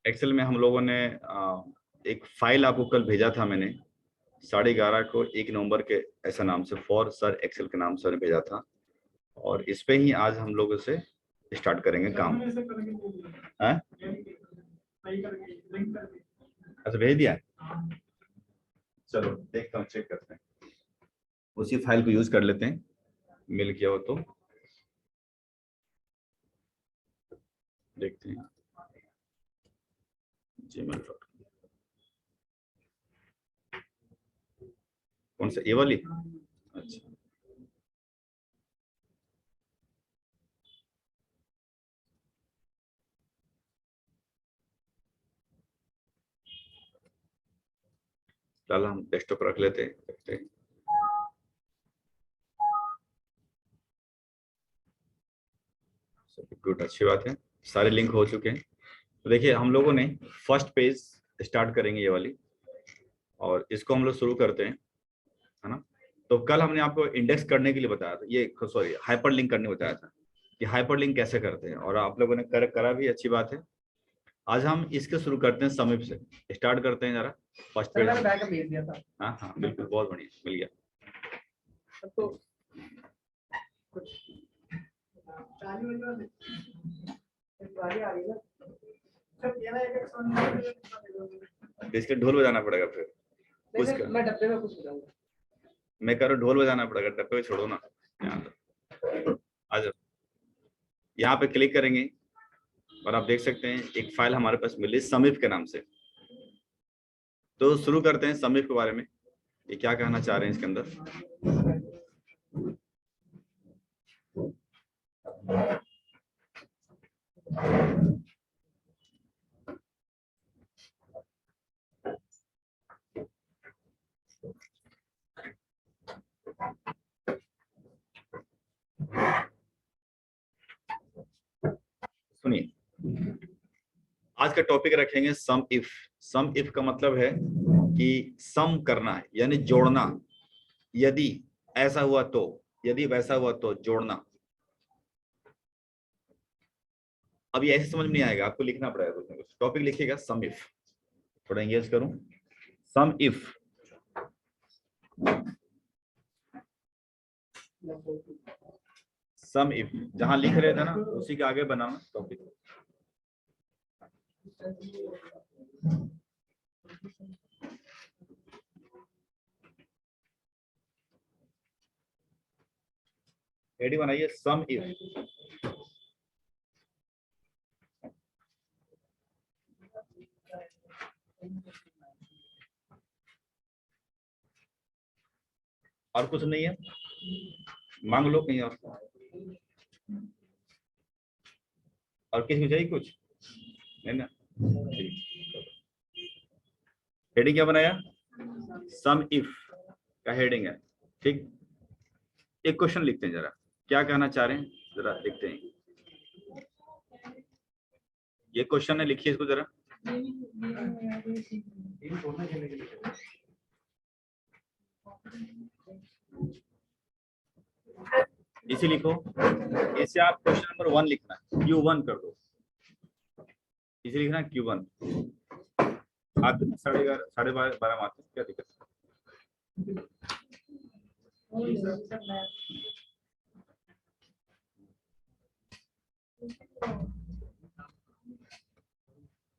Excel में हम लोगों ने एक फाइल आपको कल भेजा था मैंने 11:30 को 1 नवंबर के ऐसा नाम से फॉर सर एक्सेल के नाम से मैंने भेजा था, और इस पे ही आज हम लोग इसे स्टार्ट करेंगे काम। अच्छा भेज दिया, चलो देखता हूँ, चेक करते हैं, उसी फाइल को यूज कर लेते हैं, मिल गया हो तो देखते हैं। gmail.com कौन सा, ये वाली? अच्छा चल हम डेस्कटॉप रख लेते हैं, देखते हैं। गुड, अच्छी बात है, सारे लिंक हो चुके हैं। तो देखिए हम लोगों ने फर्स्ट पेज स्टार्ट करेंगे ये वाली, और इसको हम लोग शुरू करते हैं, है ना। तो कल हमने आपको इंडेक्स करने के लिए बताया था, ये सॉरी हाइपर लिंक करने बताया था कि हाइपर लिंक कैसे करते हैं, और आप लोगों ने करा भी, अच्छी बात है। आज हम इसके शुरू करते हैं, समीप से स्टार्ट करते हैं जरा। फर्स्ट पेज मैंने बैकअप भेज दिया था। हाँ हाँ बिल्कुल, बहुत बढ़िया, मिल गया। तो कुछ इसके ढोल बजाना पड़ेगा फिर उसका, मैं डब्बे में कुछ बजाऊंगा, मैं कह रहा हूँ ढोल बजाना पड़ेगा, डब्बे में छोड़ो ना। आ जाओ, यहाँ पे क्लिक करेंगे और आप देख सकते हैं एक फाइल हमारे पास मिली समीप के नाम से। तो शुरू करते हैं समीप के बारे में, ये क्या कहना चाह रहे हैं इसके अंदर। सुनिए, आज का टॉपिक रखेंगे सम इफ। सम इफ का मतलब है कि सम करना है, यानी जोड़ना, यदि ऐसा हुआ तो, यदि वैसा हुआ तो, जोड़ना। अब ये ऐसे समझ में नहीं आएगा, आपको लिखना पड़ेगा कुछ ना कुछ। टॉपिक लिखिएगा सम इफ, थोड़ा इंगेज करूं, सम इफ। सम इफ जहां लिख रहे थे ना, उसी के आगे बनाना टॉपिक। रेडी बनाइए, सम इफ। और कुछ नहीं है, मांग लो कहीं और किसी को चाहिए कुछ नहीं ना। हेडिंग क्या बनाया, सम इफ का हेडिंग है, ठीक। एक क्वेश्चन लिखते हैं, जरा क्या कहना चाह रहे हैं, जरा लिखते हैं। ये क्वेश्चन है, लिखिए इसको जरा। इसे लिखो, इसे आप क्वेश्चन नंबर 1 लिखना है, Q1 कर दो, इसे लिखना है Q1। आते हैं 11:30 12:30 आते हैं, क्या दिक्कत है।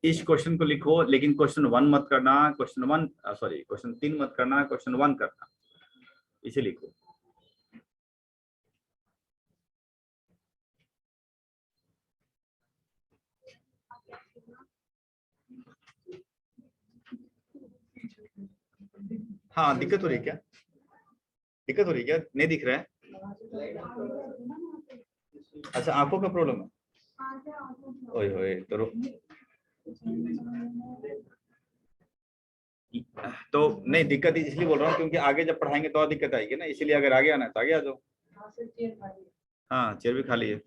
इस क्वेश्चन को लिखो, लेकिन क्वेश्चन 1 मत करना, क्वेश्चन 3 मत करना, क्वेश्चन 1 करना, इसे लिखो। हाँ दिक्कत हो रही है क्या, दिक्कत हो रही है क्या, नहीं दिख रहा है? अच्छा आंखों का प्रॉब्लम है, ओए होए तो नहीं, दिक्कत इसलिए बोल रहा हूँ क्योंकि आगे जब पढ़ाएंगे तो और दिक्कत आएगी ना, इसीलिए अगर आगे आना है तो आगे आ जाओ। हाँ चेयर भी खाली है।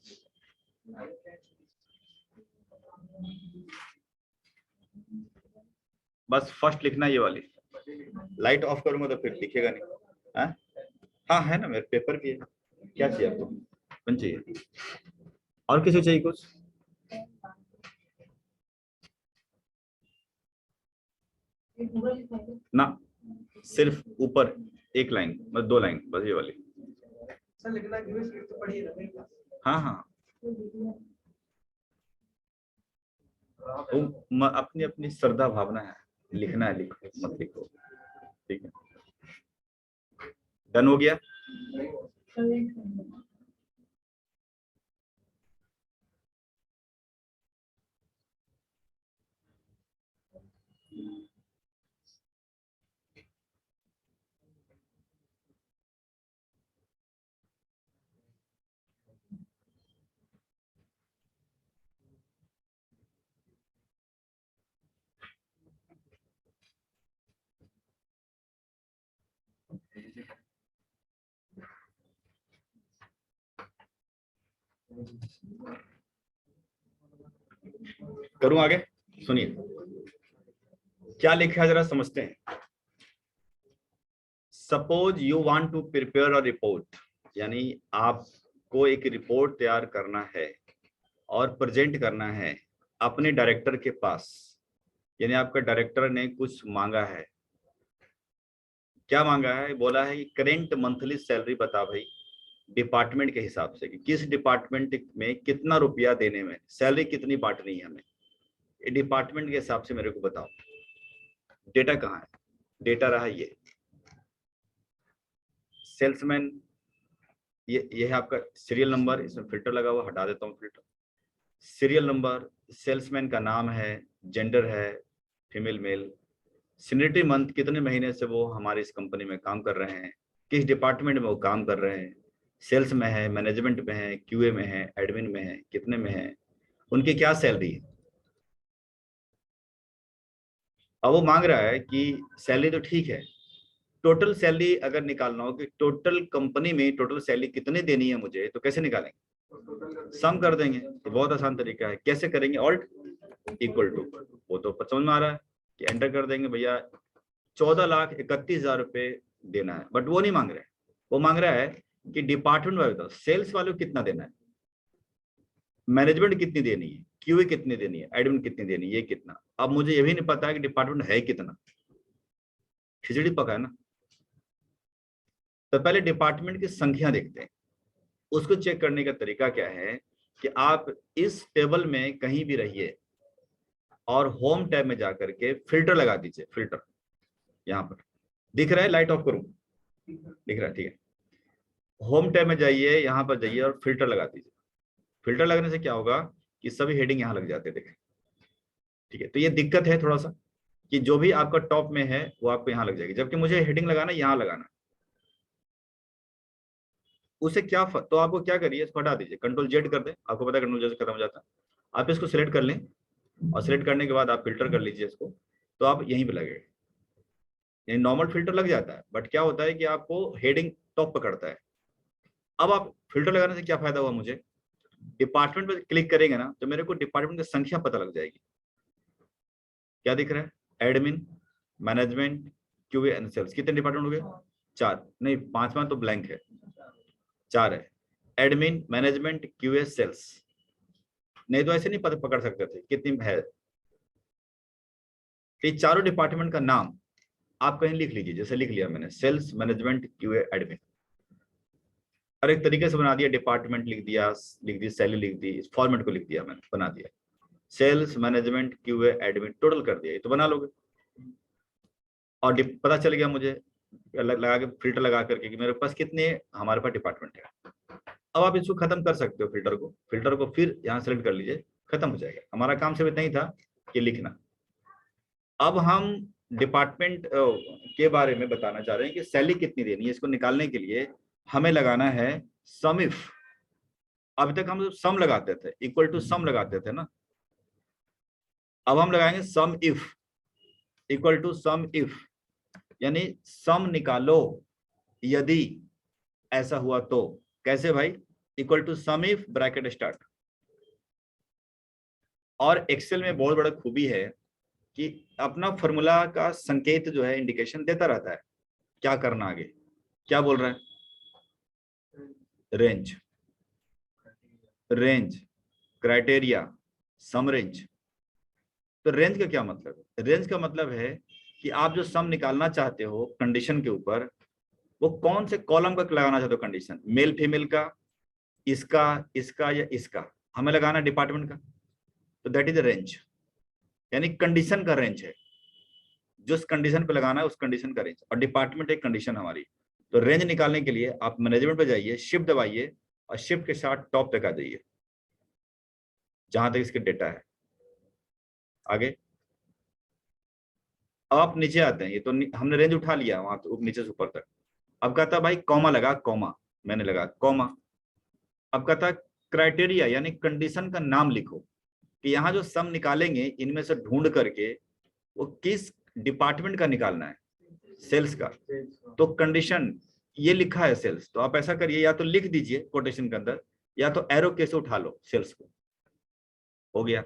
बस फर्स्ट लिखना ये वाली, लाइट ऑफ करूंगा तो फिर दिखेगा नहीं। हाँ हाँ है ना, मेरे पेपर भी है। क्या चाहिए आपको, कौन चाहिए, और किसी चाहिए कुछ? ना, सिर्फ ऊपर एक लाइन, बस 2 लाइन, बस ये वाली। सर लिखना तो पढ़िए ना। हाँ हाँ, अपनी अपनी श्रद्धा भावना है, लिखना है लिखो, मत लिखो, ठीक है। डन हो गया। करूं आगे, सुनिए क्या लिखा है जरा समझते हैं। Suppose you want to prepare a report, यानी आपको एक रिपोर्ट तैयार करना है और प्रेजेंट करना है अपने डायरेक्टर के पास, यानी आपका डायरेक्टर ने कुछ मांगा है। क्या मांगा है? बोला है कि करेंट मंथली सैलरी बता भाई, डिपार्टमेंट के हिसाब से कि किस डिपार्टमेंट में कितना रुपया देने में, सैलरी कितनी बांटनी है हमें, ये डिपार्टमेंट के हिसाब से मेरे को बताओ। डेटा कहाँ है? डेटा रहा ये सेल्समैन, ये है आपका सीरियल नंबर, इसमें फिल्टर लगा हुआ, हटा देता हूँ फिल्टर। सीरियल नंबर, सेल्समैन का नाम है, जेंडर है फीमेल मेल, सीनियरिटी मंथ, कितने महीने से वो हमारी इस कंपनी में काम कर रहे हैं, किस डिपार्टमेंट में वो काम कर रहे हैं, सेल्स में है, मैनेजमेंट में है, क्यूए में है, एडमिन में है, कितने में है, उनकी क्या सैलरी है। अब वो मांग रहा है कि सैलरी तो ठीक है, टोटल सैलरी अगर निकालना हो कि टोटल कंपनी में टोटल सैलरी कितनी देनी है मुझे, तो कैसे निकालेंगे? सम कर देंगे। तो बहुत आसान तरीका है, कैसे करेंगे? ऑल्ट इक्वल टू, वो तो समझ में आ रहा है कि एंटर कर देंगे भैया 14,31,000 रुपए देना है। बट वो नहीं मांग रहे, वो मांग रहा है कि डिपार्टमेंट वाले बताओ, सेल्स वालों को कितना देना है, मैनेजमेंट कितनी देनी है, क्यूए कितनी देनी है, एडमिन कितनी देनी है, ये कितना। अब मुझे ये भी नहीं पता है कि डिपार्टमेंट है कितना, खिचड़ी पका है ना। तो पहले डिपार्टमेंट की संख्या देखते हैं। उसको चेक करने का तरीका क्या है कि आप इस टेबल में कहीं भी रहिए और होम टैब में जाकर के फिल्टर लगा दीजिए। फिल्टर यहाँ पर दिख रहा है, लाइट ऑफ करूं? दिख रहा है, ठीक है। होम टैब में जाइए, यहाँ पर जाइए और फिल्टर लगा दीजिए। फिल्टर लगने से क्या होगा कि सभी हेडिंग यहाँ लग जाते हैं, देखें, ठीक है। तो ये दिक्कत है थोड़ा सा कि जो भी आपका टॉप में है वो आपको यहाँ लग जाएगी, जबकि मुझे हेडिंग लगाना यहाँ लगाना। उसे क्या तो आपको क्या करिए, इसको हटा दीजिए, कंट्रोल जेड कर दें, आपको पता है कंट्रोल जेड से खत्म हो जाता है। आप इसको सिलेक्ट कर लें और सिलेक्ट करने के बाद आप फिल्टर कर लीजिए इसको, तो आप यहीं पे लगेगा। यानी नॉर्मल फिल्टर लग जाता है, बट क्या होता है कि आपको हेडिंग टॉप पकड़ता है। अब आप फिल्टर लगाने से क्या फायदा हुआ मुझे, डिपार्टमेंट पे क्लिक करेंगे ना तो मेरे को डिपार्टमेंट की संख्या पता लग जाएगी। क्या दिख रहा है? Admin, management, QA and sales, कितने डिपार्टमेंट हो गए? 4, नहीं 5वां तो ब्लैंक है, 4 है। Admin, management, QA, sales. नहीं तो ऐसे नहीं पकड़ सकते थे कितनी है। ये चारों डिपार्टमेंट का नाम आप कहीं लिख लीजिए, जैसे लिख लिया मैंने, सेल्स, मैनेजमेंट, क्यूए, एडमिन। और एक तरीके से बना दिया, डिपार्टमेंट लिख दी, सैलरी लिख दी, इस फॉर्मेट को लिख दिया मैंने, बना दिया, sales, management, QA, admin, total कर दिया। ये तो बना लोगे। और पता चल गया मुझे लगा के, फिल्टर लगा करके कि मेरे पास कितने हमारे पास डिपार्टमेंट है। अब आप इसको खत्म कर सकते हो, फिल्टर को फिर यहाँ सेलेक्ट कर लीजिए, खत्म हो जाएगा। हमारा काम सिर्फ इतना ही था कि लिखना। अब हम डिपार्टमेंट के बारे में बताना चाह रहे हैं कि सैलरी कितनी देनी है। इसको निकालने के लिए हमें लगाना है सम इफ। अभी तक हम सम लगाते थे, इक्वल टू सम लगाते थे ना, अब हम लगाएंगे sum if, equal to sum if, यानी सम निकालो यदि ऐसा हुआ तो। कैसे भाई? Equal to sum if bracket start. और एक्सेल में बहुत बड़ा खूबी है कि अपना फॉर्मूला का संकेत जो है, इंडिकेशन देता रहता है क्या करना आगे। क्या बोल रहा है? रेंज, रेंज, क्राइटेरिया, सम रेंज। तो रेंज का क्या मतलब है? रेंज का मतलब है कि आप जो सम निकालना चाहते हो कंडीशन के ऊपर, वो कौन से कॉलम का लगाना चाहते हो कंडीशन, मेल फीमेल का, इसका, इसका या इसका, हमें लगाना डिपार्टमेंट का। तो दैट इज अ रेंज, यानी कंडीशन का रेंज है, जिस कंडीशन पे लगाना है उस कंडीशन का रेंज, और डिपार्टमेंट एक कंडीशन हमारी। तो रेंज निकालने के लिए आप मैनेजमेंट पे जाइए, शिफ्ट दबाइए और शिफ्ट के साथ टॉप तक आ जाइए जहां तक इसके डेटा है। आगे आप नीचे आते हैं, ये तो हमने रेंज उठा लिया वहां तो नीचे से ऊपर तक। अब कहता भाई कॉमा लगा, कॉमा मैंने लगा कॉमा। अब कहता क्राइटेरिया यानी कंडीशन का नाम लिखो कि यहाँ जो सम निकालेंगे इनमें से ढूंढ करके वो किस डिपार्टमेंट का निकालना है, सेल्स का। तो कंडीशन ये लिखा है सेल्स, तो आप ऐसा करिए, या तो लिख दीजिए कोटेशन के अंदर, या तो एरो कैसे उठा लो सेल्स को। हो गया।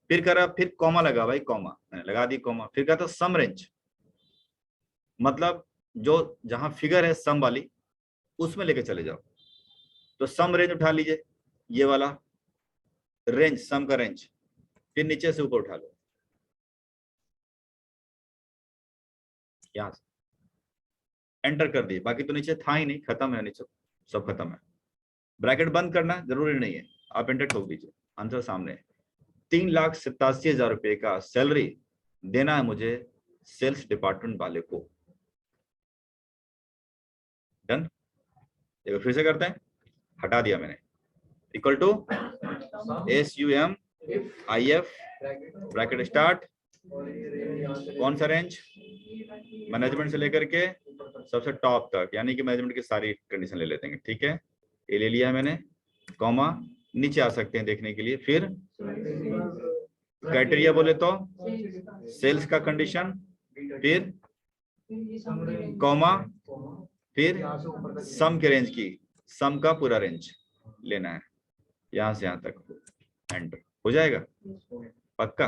फिर करा, फिर कॉमा लगा भाई, कॉमा मैंने लगा दी कॉमा। फिर कहा था सम रेंज, मतलब जो जहां फिगर है सम वाली उसमें लेके चले जाओ। तो सम रेंज उठा लीजिए, ये वाला रेंज, सम का रेंज। फिर नीचे से ऊपर उठा लो, यहां से एंटर कर दिए। बाकी तो नीचे था ही नहीं, खत्म है नीचे, सब खत्म है। ब्रैकेट बंद करना जरूरी नहीं है, आप एंटर ठोक दीजिए, आंसर सामने है। 3,87,000 रुपए का सैलरी देना है मुझे सेल्स डिपार्टमेंट वाले को। डन। देखो फिर से करते हैं, हटा दिया मैंने, equal to SUMIF bracket start, कौन सा रेंज, मैनेजमेंट से लेकर के सबसे टॉप तक, यानी कि मैनेजमेंट की सारी कंडीशन ले लेते हैं। ठीक है, ये ले लिया है मैंने, कॉमा। नीचे आ सकते हैं देखने के लिए। फिर क्राइटेरिया बोले तो सेल्स का कंडीशन, फिर कॉमा, फिर सम के रेंज की, सम का पूरा रेंज लेना है यहां से यहां तक, एंटर हो जाएगा पक्का।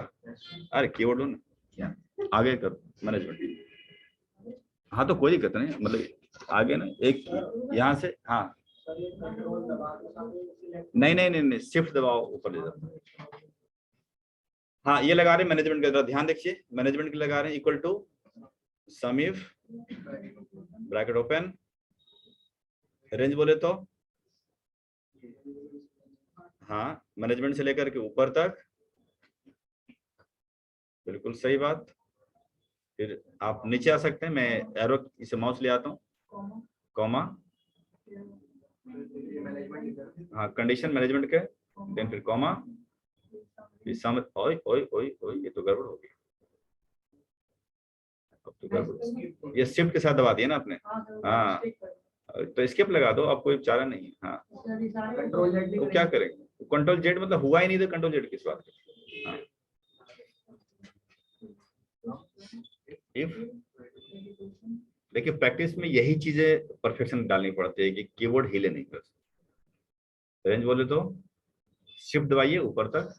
अरे कीवर्ड लो ना, क्या आगे कर मैनेजमेंट। हाँ तो कोई दिक्कत नहीं, मतलब आगे ना एक यहाँ से, हाँ नहीं नहीं नहीं नहीं, शिफ्ट दबाओ ऊपर ले जाओ। हाँ ये लगा रहे हैं मैनेजमेंट का, ध्यान देखिए मैनेजमेंट के लगा रहे हैं, equal to sumif bracket open, range बोले तो हाँ मैनेजमेंट से लेकर के ऊपर तक, बिल्कुल सही बात। फिर आप नीचे आ सकते हैं, मैं एरो इसे माउस ले आता हूँ, कॉमा, हाँ कंडीशन मैनेजमेंट के, देन फिर कॉमा, फिर सम। ओए ओए ओए ओए, ये तो गड़बड़ हो गई, अब तो गड़बड़, ये शिफ्ट के साथ दबा दिया ना आपने। हाँ तो स्किप लगा दो, अब कोई चारा नहीं है। हाँ तो क्या करेंगे, कंट्रोल जेड मतलब हुआ ही नहीं, तो कंट्रोल जेड किस बात का। हाँ इफ, देखिए प्रैक्टिस में यही चीजें परफेक्शन डालनी पड़ती है कि कीबोर्ड हिले नहीं बस। रेंज बोले तो शिफ्ट दबाइए ऊपर तक,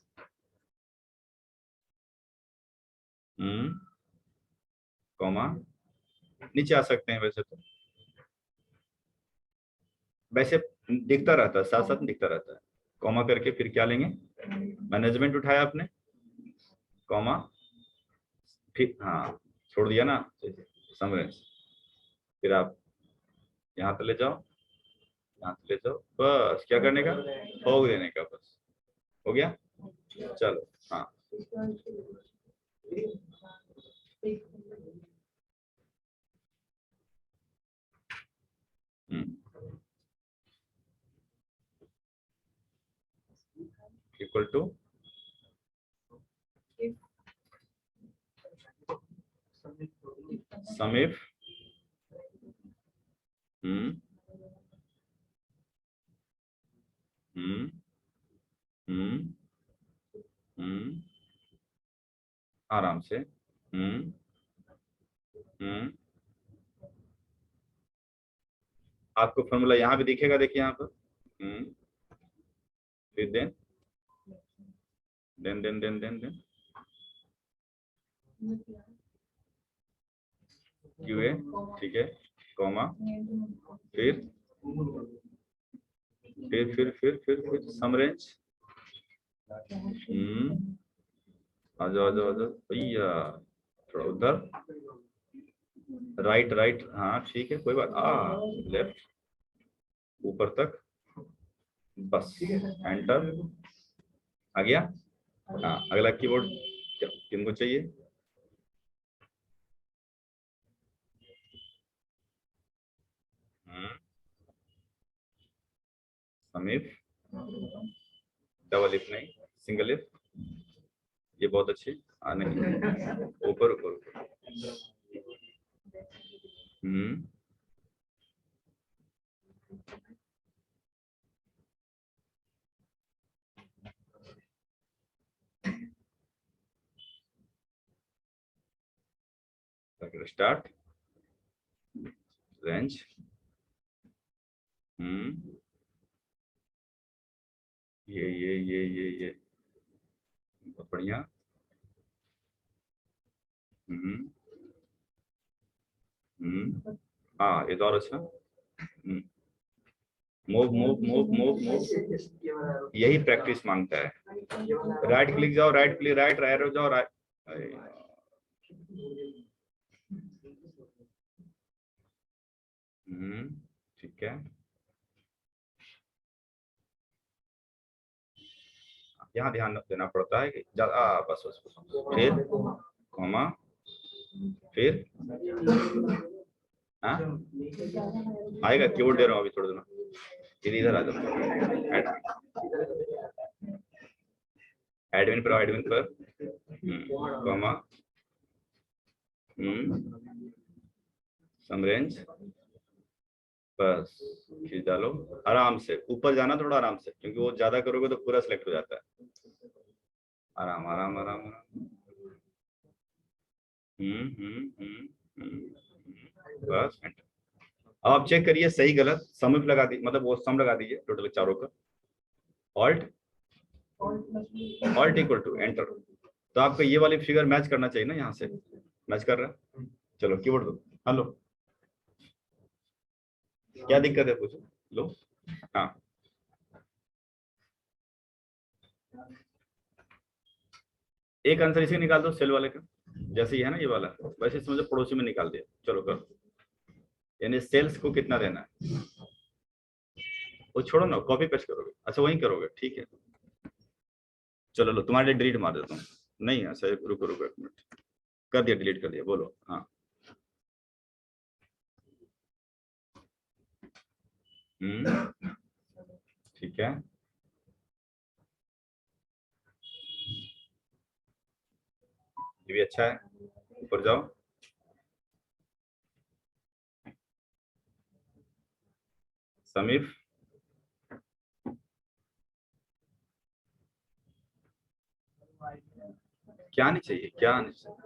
कॉमा, नीचे आ सकते हैं वैसे तो, वैसे दिखता रहता है, साथ साथ दिखता रहता है। कॉमा करके फिर क्या लेंगे, मैनेजमेंट उठाया आपने, कॉमा, फिर हाँ छोड़ दिया ना समझ, फिर आप यहाँ तक ले जाओ, यहाँ तक ले जाओ, बस क्या करने का, ठोक देने का, बस हो गया। चलो हाँ इक्वल टू समीफ हम्म हम्म हम्म हम्म आराम से हम्म आपको फॉर्मूला यहाँ भी दिखेगा, देखिए यहाँ पर, फिर then then then then then then QA, ठीक है, कॉमा, फिर फिर सम रेंज, आ जाओ आ जाओ आ जाओ भैया, थोड़ा उधर, राइट राइट, हाँ ठीक है कोई बात, लेफ्ट ऊपर तक, बस एंटर, आ गया। हाँ अगला कीबोर्ड किनको चाहिए? समीप, डबल इफ नहीं, सिंगल इफ, ये बहुत अच्छी। नहीं, ऊपर ऊपर ऊपर। स्टार्ट, रेंज, ये बहुत बढ़िया। हाँ ये तो और अच्छा। Move move move move move, यही प्रैक्टिस मांगता है। राइट क्लिक जाओ, राइट क्लिक, राइट एरो जाओ, राइट। ठीक है, यहाँ ध्यान देना पड़ता है कि बस बस बस, फिर कॉमा, फिर हाँ आएगा, कीबोर्ड दे रहा हूँ अभी थोड़ी देर में, फिर इधर आ जाओ, एडमिन पर कॉमा, सम रेंज, बस खींच डालो आराम से, ऊपर जाना थोड़ा आराम से, क्योंकि वो ज्यादा करोगे तो पूरा सिलेक्ट हो जाता है। आराम आराम आराम आराम, बस एंटर। अब आप चेक करिए सही गलत, सम लगा दी, मतलब वो सम लगा दीजिए टोटल चारों का, alt alt equal to enter. तो आपका ये वाली फिगर मैच करना चाहिए ना, यहाँ से मैच कर रहा है। चलो कीबोर्ड दो, हेलो क्या दिक्कत है पूछो, लो। हाँ एक आंसर इसे निकाल दो, सेल वाले का, जैसे ही है ना ये वाला, वैसे समझो पड़ोसी में निकाल दिया। चलो करो, यानी सेल्स को कितना देना है, वो छोड़ो ना, कॉपी पेस्ट करोगे, अच्छा वही करोगे, ठीक है। चलो लो, तुम्हारे लिए डिलीट मार देता हूँ। नहीं ऐसा, रुको रुको एक मिनट, कर दिया, डिलीट कर दिया, बोलो। हाँ ठीक है, ये भी अच्छा है, ऊपर जाओ, समीप, क्या नहीं चाहिए, क्या नहीं चाहिए?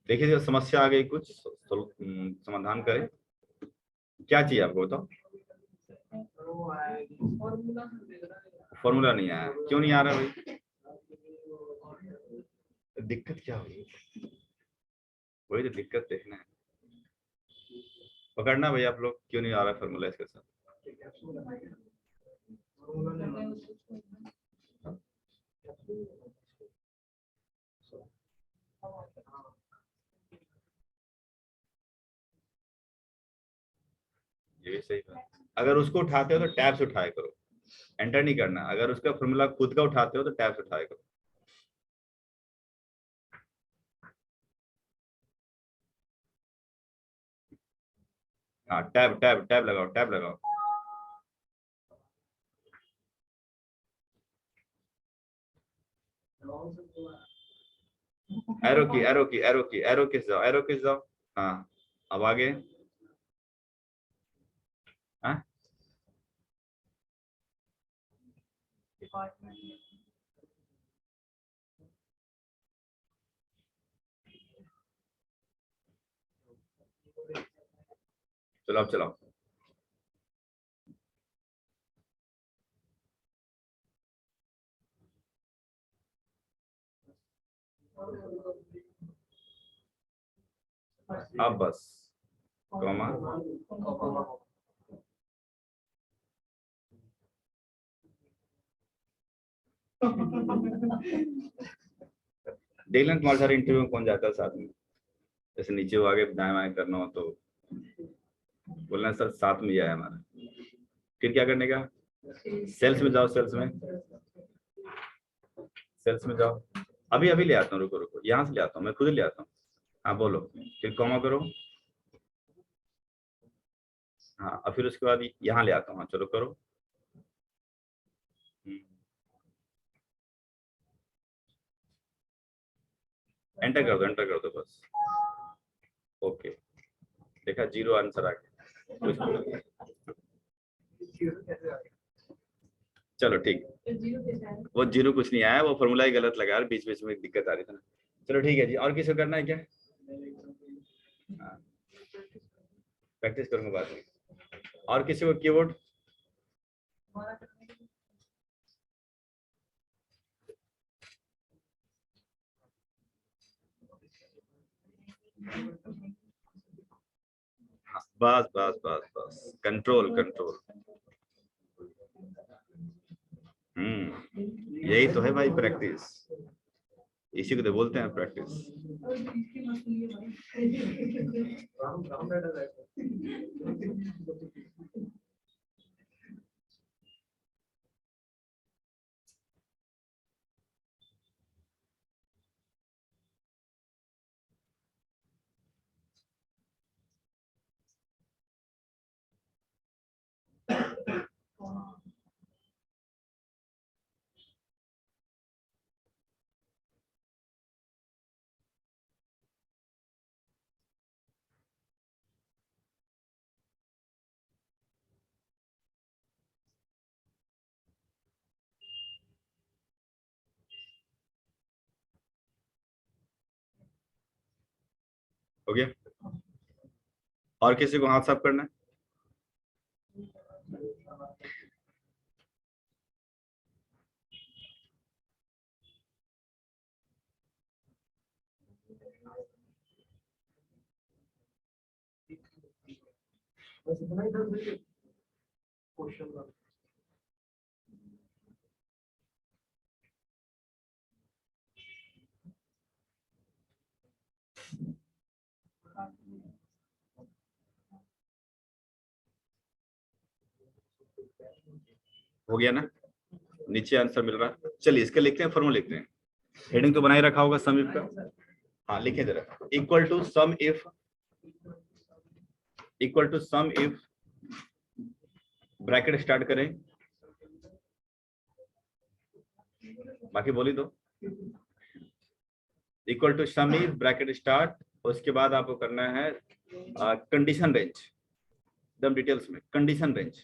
देखिए जब समस्या आ गई कुछ, समाधान करें, क्या चाहिए आपको बताओ। फॉर्मूला नहीं आया, क्यों नहीं आ रहा भाई, दिक्कत क्या हुई, वही तो दिक्कत देखना है, पकड़ना भाई आप लोग, क्यों नहीं आ रहा फॉर्मूला इसके साथ। ये भी सही बात, अगर उसको उठाते हो तो टैब से उठाया करो, एंटर नहीं करना, अगर उसका फॉर्मूला खुद का उठाते हो तो टैब से उठाया करो। हाँ टैब टैब टैब लगाओ, टैब लगाओ, एरो की एरो की एरो की एरो किस जाओ, एरो किस जाओ। हाँ अब आगे, हाँ चलो अब चलाओ, अब बस कॉमा देख लें तुम्हारे सारे इंटरव्यू में कौन जाता है साथ में, जैसे नीचे वो आगे दाएं बाएं करना हो तो बोलना सर साथ में जाए हमारा। फिर क्या करने का, सेल्स में जाओ, सेल्स में जाओ। अभी अभी ले आता हूँ, रुको रुको, यहाँ से ले आता हूँ, मैं खुद ले आता हूँ। हाँ बोलो, फिर कॉमा करो। हाँ और फिर उसके बाद यहाँ ले आता हूँ। हाँ चलो करो। एंटर कर दो बस। ओके, देखा 0 आंसर आ गया। चलो ठीक, वो 0 कुछ नहीं आया, वो फॉर्मूला ही गलत लगा, बीच बीच में दिक्कत आ रही थी ना। चलो ठीक है जी, और किसी को करना है क्या? प्रैक्टिस करूंगा बाद में। और किसी को कीबोर्ड? बस बस बस बस, कंट्रोल कंट्रोल। यही तो है भाई प्रैक्टिस, इसी को तो बोलते हैं प्रैक्टिस। हो गया? और किसी को हाथ साफ करना है? हो गया ना, नीचे आंसर मिल रहा है। चलिए इसके लिखते हैं, फॉर्मूला लिखते हैं। हेडिंग तो बना ही रखा होगा सम इफ का। हाँ लिखे जरा, equal to sum if bracket start करें, बाकी बोली दो। Equal to sum if bracket start, उसके बाद आपको करना है कंडीशन रेंज, एकदम डिटेल्स में कंडीशन रेंज,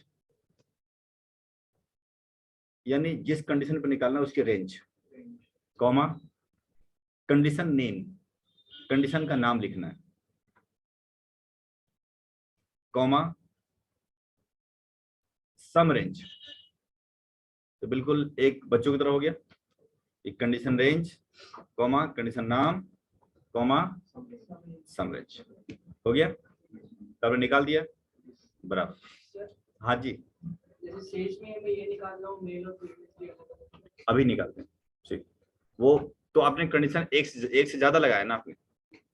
यानी जिस कंडीशन पर निकालना है उसकी range, comma condition name, condition का नाम लिखना है, कॉमा सम रेंज। तो बिल्कुल एक बच्चों की तरह हो गया, एक कंडीशन रेंज, कॉमा कंडीशन नाम, कॉमा सम रेंज। हो गया, तब निकाल दिया बराबर। हाँ जी, जैसे शेष में मैं ये निकाल रहा हूँ, मेल और फीमेल अभी निकालते हैं। ठीक, वो तो आपने कंडीशन एक से ज्यादा लगाया ना आपने,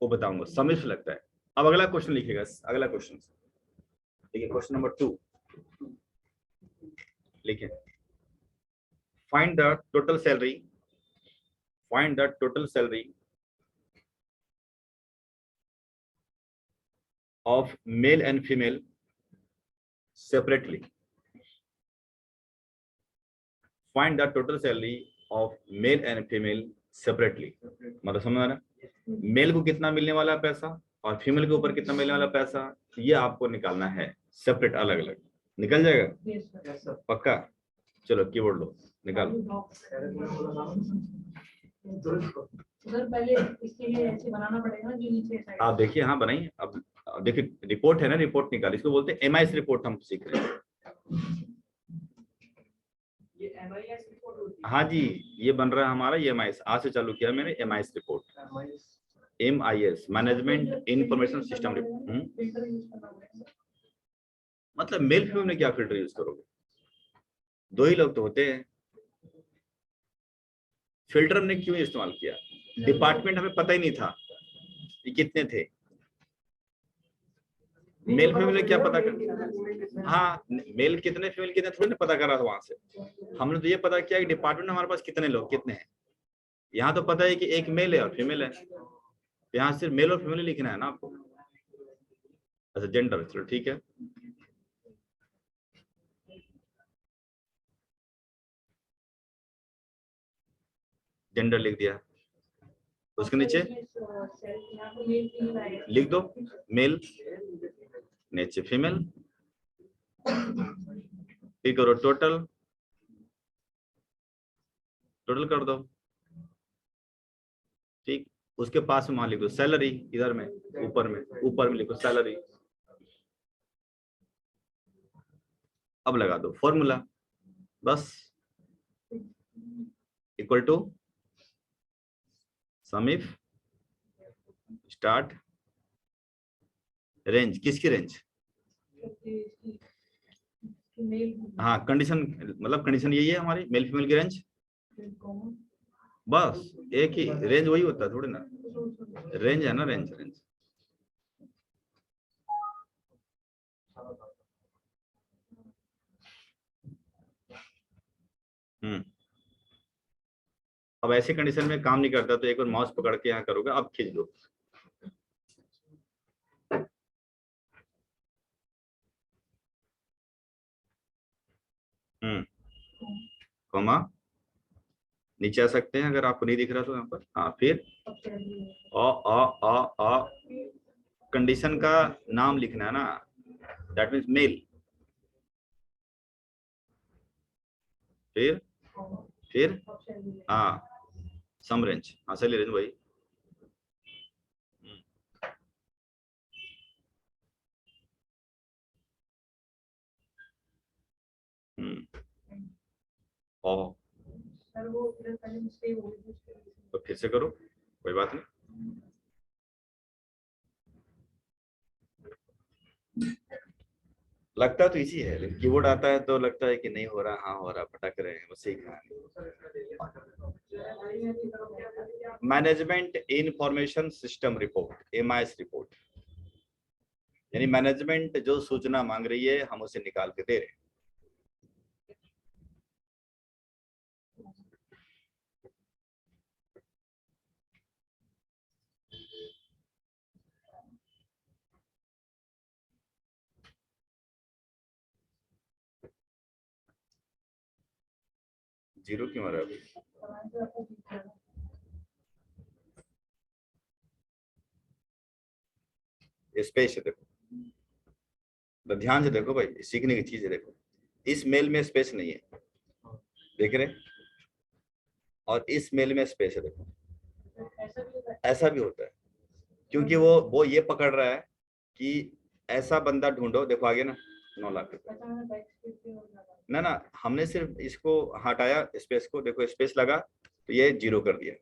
वो बताऊंगा, समय से लगता है। अब अगला क्वेश्चन लिखिएगा, अगला क्वेश्चन देखिए, क्वेश्चन नंबर 2 लिखे, find the total salary of male and female separately. Find the total salary of male and female separately. मतलब समझ आ रहा है, मेल को कितना मिलने वाला पैसा और फीमेल के ऊपर कितना मिलने वाला पैसा, ये आपको निकालना है सेपरेट, अलग अलग। निकल जाएगा पक्का? चलो कीबोर्ड लो, निकालो। पहले इसके लिए ऐसे बनाना पड़ेगा जो नीचे साइड। आप देखिए, हाँ बनाइए। अब देखिए रिपोर्ट है ना, रिपोर्ट निकाल, इसको बोलते हैं एमआईएस रिपोर्ट, हम सीख रहे हैं। ये एमआईएस रिपोर्ट होती है। हाँ जी, ये बन रहा है हमारा, ये एमआईएस आज से चालू किया मैंने, MIS report. MIS management information system. Filter use करना पड़ेगा। मतलब मेल फीमेल में क्या फिल्टर यूज करोगे? दो ही लोग तो होते हैं। फिल्टर हमने क्यों इस्तेमाल किया? डिपार्टमेंट हमें पता ही नहीं था कि कितने थे। मेल फीमेल में क्या पता कर, हाँ मेल कितने फीमेल कितने थोड़ी ना पता कर रहा था वहां से। हमने तो ये पता किया कि डिपार्टमेंट में हमारे पास कितने लोग कितने हैं। यहाँ तो पता है कि एक मेल है और फीमेल है, यहाँ सिर्फ मेल और फीमेल लिखना है ना आपको। अच्छा जेंडर, चलो ठीक है। जेंडर लिख दिया, उसके नीचे लिख दो मेल, नीचे फीमेल, फिर करो टोटल, टोटल कर दो ठीक। उसके पास में वहां लिख दो सैलरी, इधर में ऊपर में लिखो सैलरी। अब लगा दो फॉर्मूला, बस equal to sum if start range. किसकी रेंज? हाँ कंडीशन, मतलब कंडीशन यही है हमारी, मेल फीमेल की रेंज। बस एक ही रेंज वही होता है थोड़ी ना, रेंज है ना, रेंज रेंज। अब ऐसी कंडीशन में काम नहीं करता तो एक बार माउस पकड़ के यहाँ करोगे, अब खींच दो। कॉमा नीचे आ सकते हैं अगर आपको नहीं दिख रहा तो यहाँ पर। हाँ फिर आ कंडीशन का नाम लिखना है ना, दैट मीन्स मेल। फिर हाँ सम रेंज, हाँ सही रेंज वही। ओ तो फिर से करो, कोई बात नहीं। लगता तो इजी है, लेकिन कीबोर्ड आता है तो लगता है कि नहीं हो रहा, हाँ हो रहा, फटक रहे हैं, बस यही कहानी। Management information system report, MIS report, यानी मैनेजमेंट जो सूचना मांग रही है हम उसे निकाल के दे रहे हैं। जीरो क्यों आ रहा है अभी? स्पेस है देखो, तो ध्यान से देखो भाई, सीखने की चीज है। देखो इस मेल में स्पेस नहीं है, देख रहे, और इस मेल में स्पेस है, देखो ऐसा भी होता है क्योंकि वो ये पकड़ रहा है कि ऐसा बंदा ढूंढो। देखो आगे ना 9 लाख रुपए, ना हमने सिर्फ इसको हटाया स्पेस को, देखो स्पेस लगा तो ये जीरो कर दिया,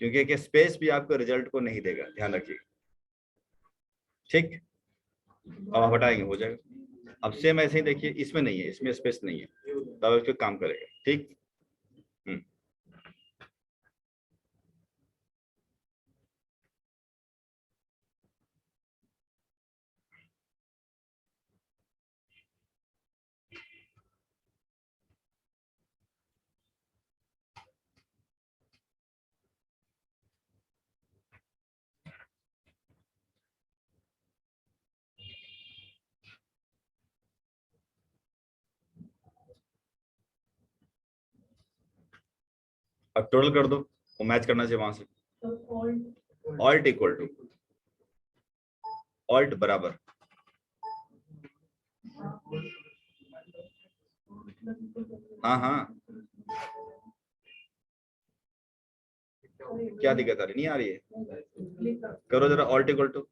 क्योंकि स्पेस भी आपको रिजल्ट को नहीं देगा, ध्यान रखिए ठीक। अब आप हटाएंगे हो जाएगा। अब सेम ऐसे ही देखिए, इसमें नहीं है, इसमें स्पेस नहीं है, तब इस पे काम करेगा ठीक। अब टोटल कर दो, वो मैच करना चाहिए वहां से। ऑल्ट इक्वल टू ऑल्ट बराबर हाँ क्या दिक्कत आ रही, नहीं आ रही है? करो जरा ऑल्ट इक्वल टू,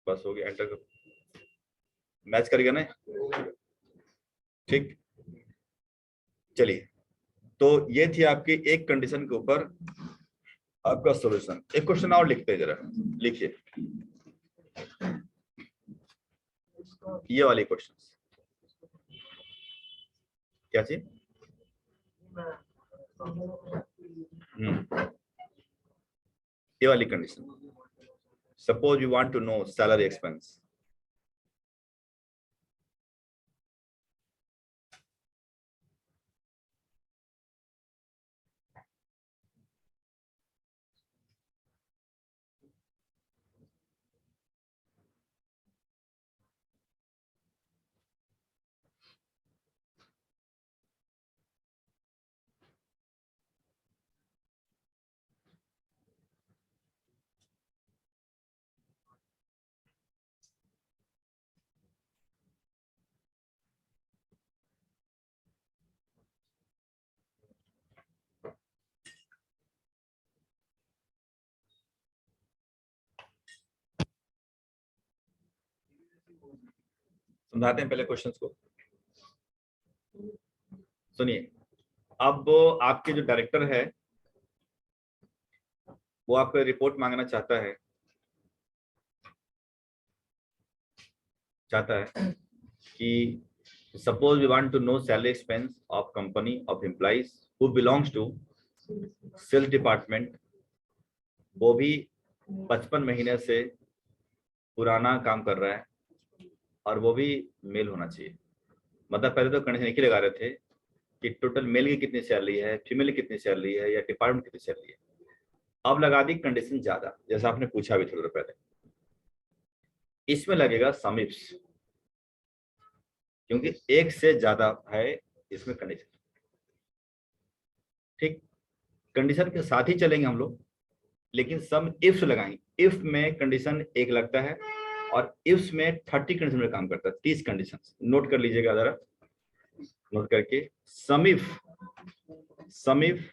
बस हो गया, एंटर करो, मैच करेगा ना ठीक। चलिए तो ये थी आपकी एक कंडीशन के ऊपर आपका सॉल्यूशन। एक क्वेश्चन और लिखते हैं, जरा लिखिए ये वाले क्वेश्चन। क्या चीज? ये वाली condition. Suppose you want to know salary expense. समझाते हैं पहले क्वेश्चंस को। सुनिए, अब आपके जो डायरेक्टर है वो आपका रिपोर्ट मांगना चाहता है कि suppose we want to know salary expense of company of employees who belongs to sales department. वो भी 55 महीने से पुराना काम कर रहा है और वो भी मेल होना चाहिए। मतलब पहले तो कंडीशन एक ही लगा रहे थे कि टोटल मेल की कितनी सैलरी है, फीमेल की कितनी सैलरी है, या डिपार्टमेंट कितनी सैलरी है। अब लगा दी कंडीशन ज्यादा, जैसा आपने पूछा भी थोड़ी देर पहले। इसमें लगेगा सम इफ्स, क्योंकि एक से ज्यादा है इसमें कंडीशन। ठीक, कंडीशन के साथ ही चलेंगे हम लोग, लेकिन सम इफ्स लगाएंगे। इफ में कंडीशन एक लगता है और इफ्स में 30 कंडीशन में काम करता है, 30 कंडीशन। नोट कर लीजिएगा जरा, नोट करके। Sum if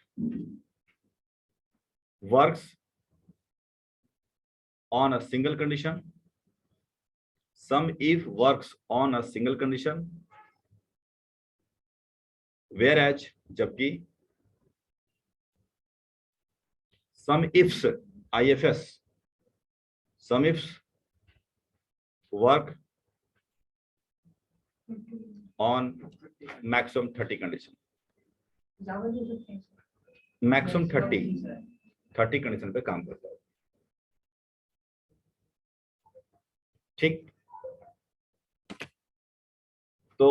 works on a single condition, sum if works on a single condition, whereas जबकि sum ifs IFS, sum ifs work on maximum 30 condition, maximum 30 condition पे काम करता है। ठीक, तो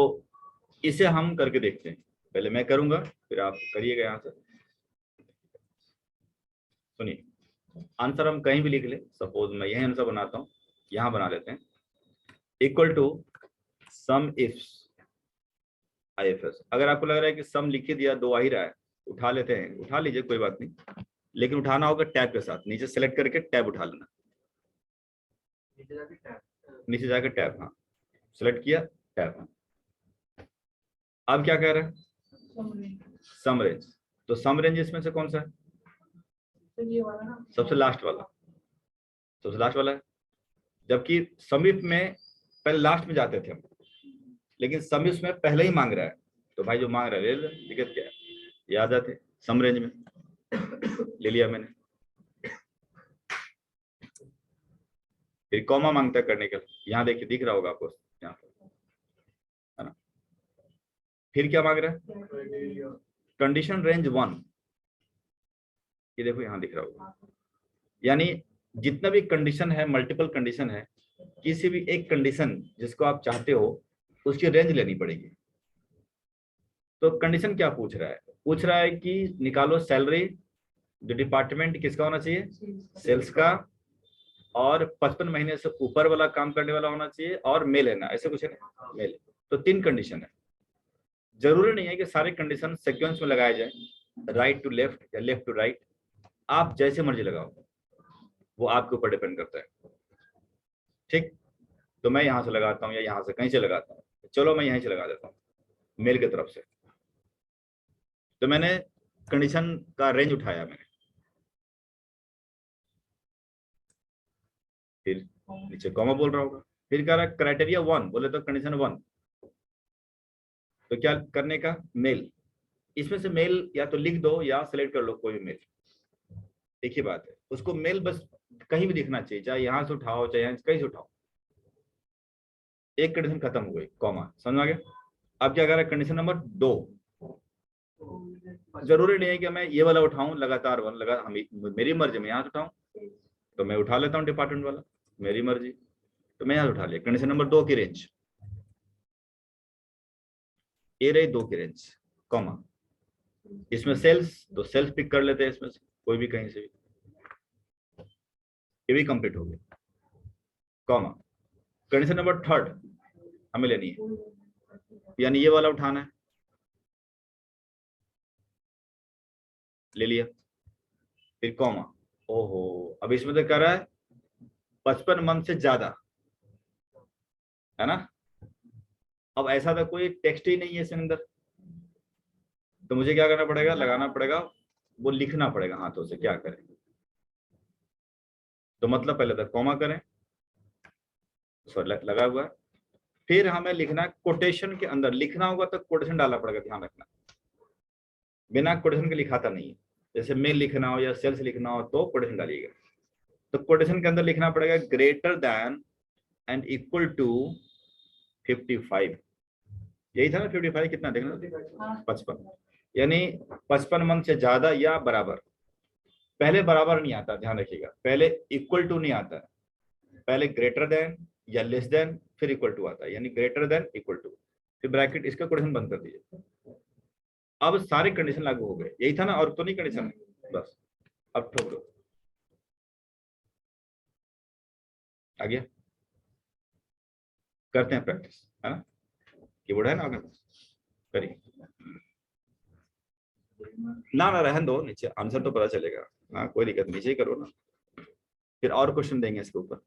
इसे हम करके देखते हैं। पहले मैं करूंगा, फिर आप करिएगा यहां से। सुनिए, आंसर हम कहीं भी लिख ले। सपोज मैं यही आंसर बनाता हूं, यहां बना लेते हैं, equal to sum ifs IFS। अगर आपको लग रहा है कि सम लिख ही दिया, दो आ ही रहा है, उठा लेते हैं, उठा लीजिए, कोई बात नहीं, लेकिन उठाना होगा टैब के साथ। नीचे सेलेक्ट करके टैब उठा लेना, नीचे जाकर टैब, हाँ सेलेक्ट किया, टैब। हाँ, अब क्या कह रहे हैं? सम रेंज। तो सम रेंज इसमें से कौन सा है? सबसे लास्ट वाला, सबसे लास्ट वाला है। जबकि समीप में पहले लास्ट में जाते थे हम, लेकिन समीप में पहले ही मांग रहा है, तो भाई जो मांग रहा है ले ले, दिक्कत क्या है? याद आते सम रेंज में ले लिया मैंने। फिर कॉमा मांगता है करने के लिए, यहाँ देखिए दिख रहा होगा आपको, यहाँ पर है ना। फिर क्या मांग रहा है? कंडीशन रेंज 1, ये देखो यहाँ दिख रहा होगा। यानी जितना भी कंडीशन है, मल्टीपल कंडीशन है, किसी भी एक कंडीशन जिसको आप चाहते हो उसकी रेंज लेनी पड़ेगी। तो कंडीशन क्या पूछ रहा है? पूछ रहा है कि निकालो सैलरी, जो डिपार्टमेंट किसका होना चाहिए? सेल्स का, और 55 महीने से ऊपर वाला काम करने वाला होना चाहिए, और मेल है ना, ऐसे कुछ है ना, मेल। तो 3 कंडीशन है। जरूरी नहीं है कि सारे कंडीशन सीक्वेंस में लगाए जाए, राइट टू लेफ्ट या लेफ्ट टू राइट, आप जैसे मर्जी लगाओ, वो आपके ऊपर डिपेंड करता है। ठीक, तो मैं यहां से लगाता हूं या यहां से कहीं से लगाता हूं। चलो मैं यहीं से लगा देता हूं, मेल की तरफ से। तो मैंने कंडीशन का रेंज उठाया मैंने, फिर नीचे कॉमा बोल रहा होगा, फिर कह रहा क्राइटेरिया 1, बोले तो कंडीशन 1, तो क्या करने का? मेल। इसमें से मेल या तो लिख दो या सिलेक्ट कर लो कोई भी मेल। एक ही बात है, उसको मेल बस कहीं भी दिखना चाहिए, चाहे यहाँ से उठाओ चाहे यहाँ कहीं से उठाओ। एक कंडीशन खत्म हो गई, कॉमा, समझ आ गया। अब क्या कर रहा है, कंडीशन नंबर 2, जरूरी नहीं है कि मैं ये वाला उठाऊं लगातार वन लगा, हम मेरी मर्जी में यहाँ से उठाऊं तो मैं उठा लेता हूँ डिपार्टमेंट वाला, मेरी मर्जी, तो मैं यहाँ से उठा लिया। कंडीशन नंबर 2 की रेंज, ये रही 2 की रेंज, कॉमा, इसमें सेल्स तो सेल्स पिक कर लेते हैं इसमें से कोई भी कहीं से भी, ये भी कंप्लीट हो गया, कॉमा। कंडीशन नंबर 3 हमें लेनी है, यानी ये वाला उठाना है, ले लिया, फिर कॉमा। ओहो, अब इसमें तो कह रहा है 55 मंथ से ज्यादा, है ना। अब ऐसा तो कोई टेक्स्ट ही नहीं है इसके अंदर, तो मुझे क्या करना पड़ेगा, लगाना पड़ेगा, वो लिखना पड़ेगा हाथों से, क्या करें। तो मतलब पहले तक कॉमा करें, सॉरी लगा हुआ है, फिर हमें लिखना है कोटेशन के अंदर, लिखना होगा तो कोटेशन डालना पड़ेगा, ध्यान रखना, बिना कोटेशन के लिखाता नहीं है। जैसे मेल लिखना हो या सेल्स लिखना हो तो कोटेशन डालिएगा, तो कोटेशन के अंदर लिखना पड़ेगा greater than and equal to 55, यही था ना 55, कितना देखना, 55, यानी 55 मंथ से ज्यादा या बराबर। पहले बराबर नहीं आता, ध्यान रखिएगा, पहले इक्वल टू नहीं आता है, पहले ग्रेटर देन या लेस देन फिर इक्वल टू आता है, यानी ग्रेटर देन इक्वल टू, फिर ब्रैकेट, इसका कोटेशन बंद कर दीजिए। अब सारे कंडीशन लागू हो गए, यही था ना, और तो नहीं कंडीशन है, बस अब ठोक दो, आ गया। करते हैं प्रैक्टिस, है ना, कीबोर्ड है ना आपके पास, करिए। ना ना रहने दो, नीचे आंसर तो पता चलेगा, हाँ कोई दिक्कत, नीचे ही करो ना, फिर और क्वेश्चन देंगे इसके ऊपर।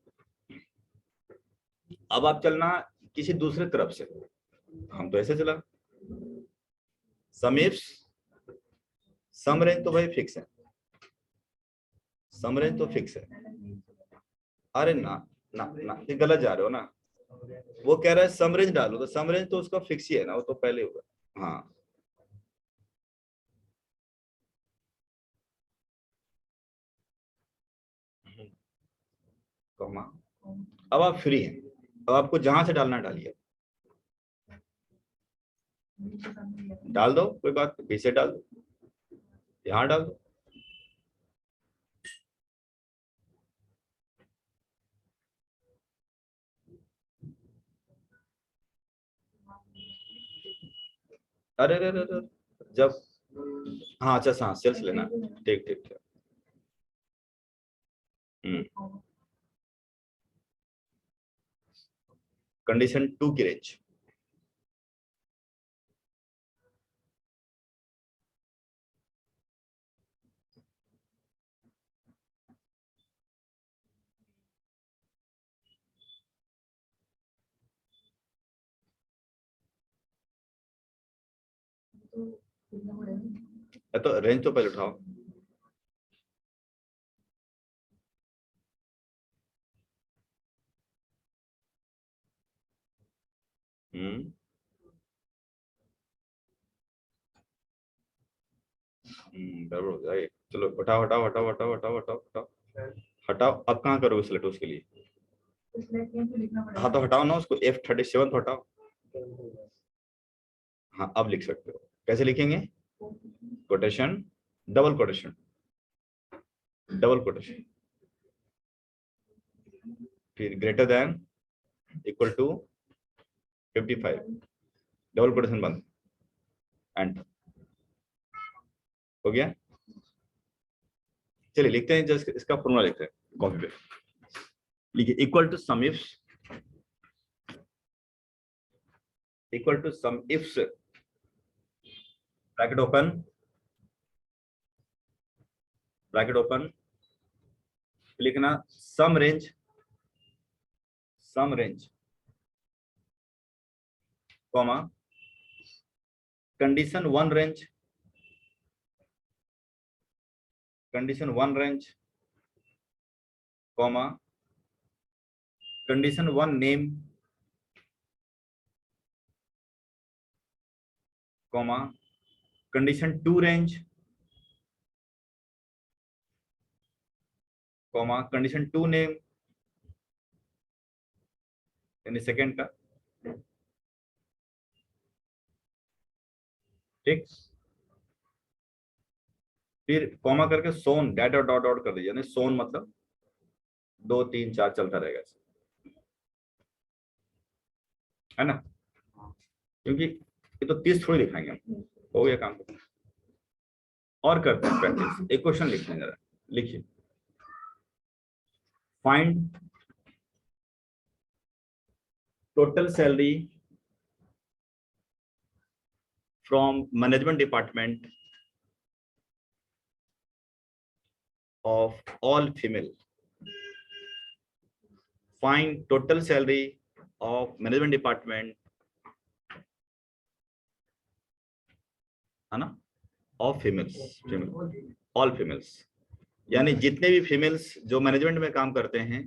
अब आप चलना किसी दूसरे तरफ से, हम तो ऐसे चला, समीप्स, सम रेंज तो भाई फिक्स है, सम रेंज तो फिक्स है। अरे ना ना ना, ये गलत जा रहे हो ना, वो कह रहा है सम रेंज डालो, तो सम रेंज तो उसका फिक्स ही है ना, वो तो पहले होगा, हाँ। कॉमा, अब आप फ्री हैं, अब आपको जहां से डालना डालिए, डाल दो, कोई बात नहीं, पीछे डाल दो, यहाँ डाल दो, अरे अरे अरे अरे, जब, हाँ अच्छा हाँ सेल्स लेना, ठीक ठीक ठीक, कंडीशन 2 की रेंज, तो रेंज तो पहले उठाओ, गड़बड़ हो जाएगी, चलो हटाओ हटाओ हटाओ हटाओ हटाओ हटाओ हटाओ हटाओ, अब कहाँ करोगे सिलेक्ट उसके लिए, हाँ तो हटाओ ना उसको, F37 तो हटाओ, हाँ अब लिख सकते हो, कैसे लिखेंगे, quotation, double quotation, double quotation, फिर greater than equal to 55, double quotation बंद, एंड हो गया। चलिए लिखते हैं, जस्ट इसका फॉर्मूला लिखते हैं कॉपी पे, लिखिए equal to sum ifs, equal to sum ifs, bracket open, bracket open, लिखना sum range, sum range, comma, condition 1 range, condition 1 range, comma, condition 1 name, comma, condition 2 range, comma condition 2 name यानी second का, ठीक। फिर comma करके सोन डैट dot dot dot कर दीजिए, यानी सोन मतलब 2 3 4 चलता रहेगा ऐसे, है ना, क्योंकि ये तो 30 थोड़ी दिखाएंगे हम, हो गया काम। और करते हैं प्रैक्टिस, एक क्वेश्चन लिख लें जरा, लिखिए find total salary from management department of all female. Find total salary of management department, है ना, of females, all females, यानी जितने भी फीमेल्स जो मैनेजमेंट में काम करते हैं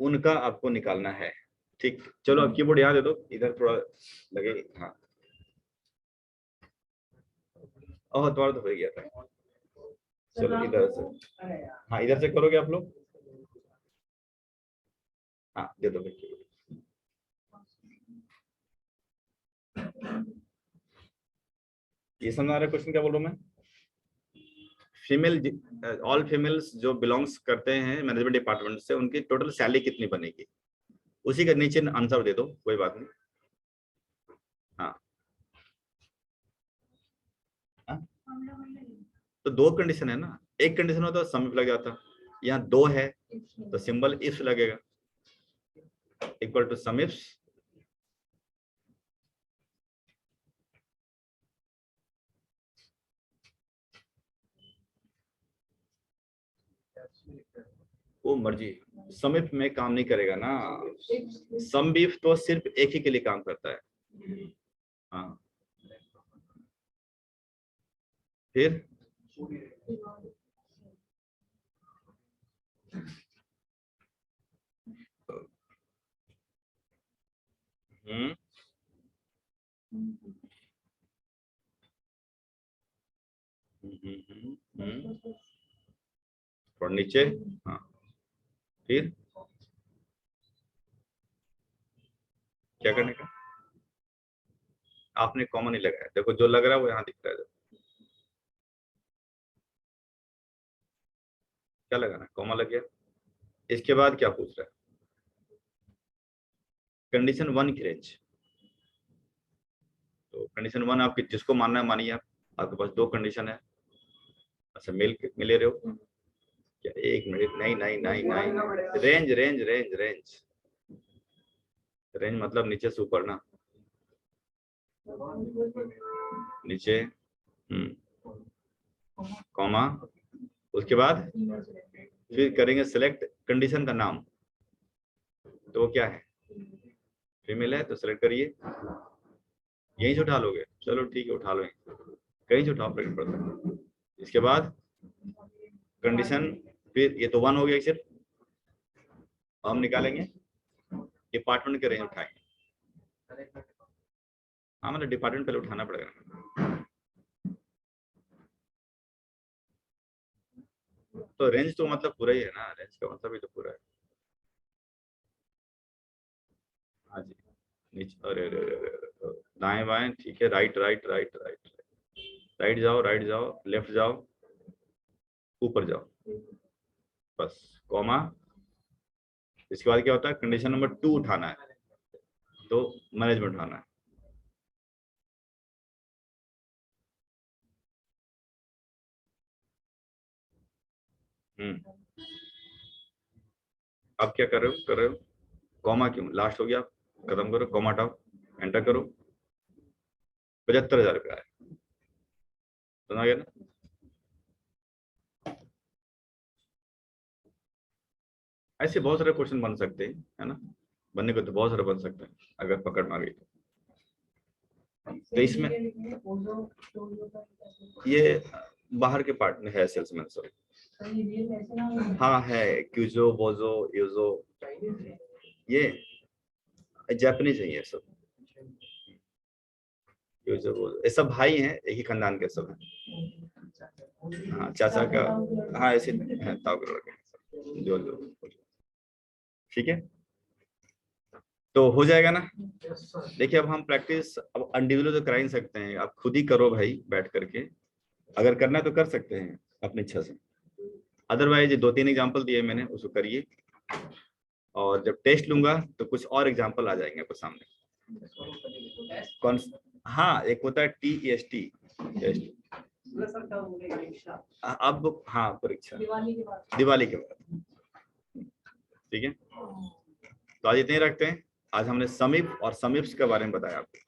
उनका आपको निकालना है, ठीक। चलो अब कीबोर्ड यहाँ दे दो, इधर थोड़ा लगे, हाँ और द्वारा तो हो गया था। चलो इधर से, हाँ इधर से करोगे आप लोग, हाँ दे दो कीबोर्ड। ये समझ आ रहा है क्वेश्चन क्या बोल रहा हूँ मैं? फीमेल, ऑल फीमेल्स जो बिलोंग्स करते हैं मैनेजमेंट डिपार्टमेंट से, उनकी टोटल सैलरी कितनी बनेगी, उसी का नीचे आंसर दे दो, कोई बात नहीं। हाँ, हाँ? तो 2 कंडीशन है ना, एक कंडीशन होता तो सम लग जाता, यहाँ 2 है तो सिंबल इफ लगेगा, इक्वल टू सम इफ, वो मर्जी, सम इफ में काम नहीं करेगा ना, सम इफ तो सिर्फ एक ही के लिए काम करता है। हाँ फिर और नीचे, हाँ फिर क्या करने का, आपने कॉमन नहीं लगाया, देखो जो लग रहा है वो यहाँ दिख रहा है, क्या लगाना, कॉमा लग गया। इसके बाद क्या पूछ रहा है, कंडीशन 1 की रेंज, तो कंडीशन 1 आपकी जिसको मानना है मानिए आप, आपके पास 2 कंडीशन है, अच्छा मिले रहे हो क्या, 1 मिनट, नहीं नहीं नहीं नहीं, range range range range range मतलब नीचे से ऊपर ना, नीचे, कॉमा, उसके बाद फिर करेंगे सिलेक्ट कंडीशन का नाम, तो वो क्या है, फीमेल है तो सिलेक्ट करिए, यहीं से उठा लोगे, चलो ठीक है उठा लो, कहीं से उठाओ फर्क पड़ता है। इसके बाद कंडीशन, फिर ये तो 1 हो गया सिर्फ, हम निकालेंगे डिपार्टमेंट के रेंज उठाएंगे, हाँ मतलब डिपार्टमेंट पहले उठाना पड़ेगा, तो रेंज तो मतलब पूरा ही है ना, रेंज का मतलब ही तो पूरा है। हाँ जी, नीचे, अरे अरे अरे, दाएं बाएं, ठीक है, right right right right, right जाओ, राइट जाओ, लेफ्ट जाओ, ऊपर जाओ, बस कॉमा। इसके बाद क्या होता है, कंडीशन नंबर 2 उठाना है, तो मैनेजमेंट उठाना है, अब क्या कर रहे हो, कॉमा क्यों लास्ट हो गया, खत्म करो, कॉमा हटाओ, एंटर करो, 75,000 रुपया है, समझ गया ना। ऐसे बहुत सारे क्वेश्चन बन सकते हैं, है ना, बनने को तो बहुत सारे बन सकते हैं अगर पकड़ में आ गई तो इसमें ये बाहर के पार्ट में है, सेल्समैन सॉरी, हाँ है, क्यूजो बोजो यूजो, ये जापानीज है ये सब, क्यूजो बोजो ये सब भाई हैं, एक ही खानदान के सब हैं, हाँ चाचा का, हाँ ऐसे हैं ताऊ के लड़के, ठीक है, तो हो जाएगा ना। देखिए अब हम प्रैक्टिस अब इंडिविजुअल तो करा ही नहीं सकते हैं, आप खुद ही करो भाई बैठ करके, अगर करना है तो कर सकते हैं अपनी इच्छा से, अदरवाइज 2-3 एग्जांपल दिए मैंने उसको करिए, और जब टेस्ट लूंगा तो कुछ और एग्जांपल आ जाएंगे आपके सामने। कौन? हाँ, एक होता है TEST टेस्ट, अब हाँ परीक्षा दिवाली के बाद, ठीक है। तो आज इतने ही रखते हैं, आज हमने समीप और समीप्स के बारे में बताया आपको।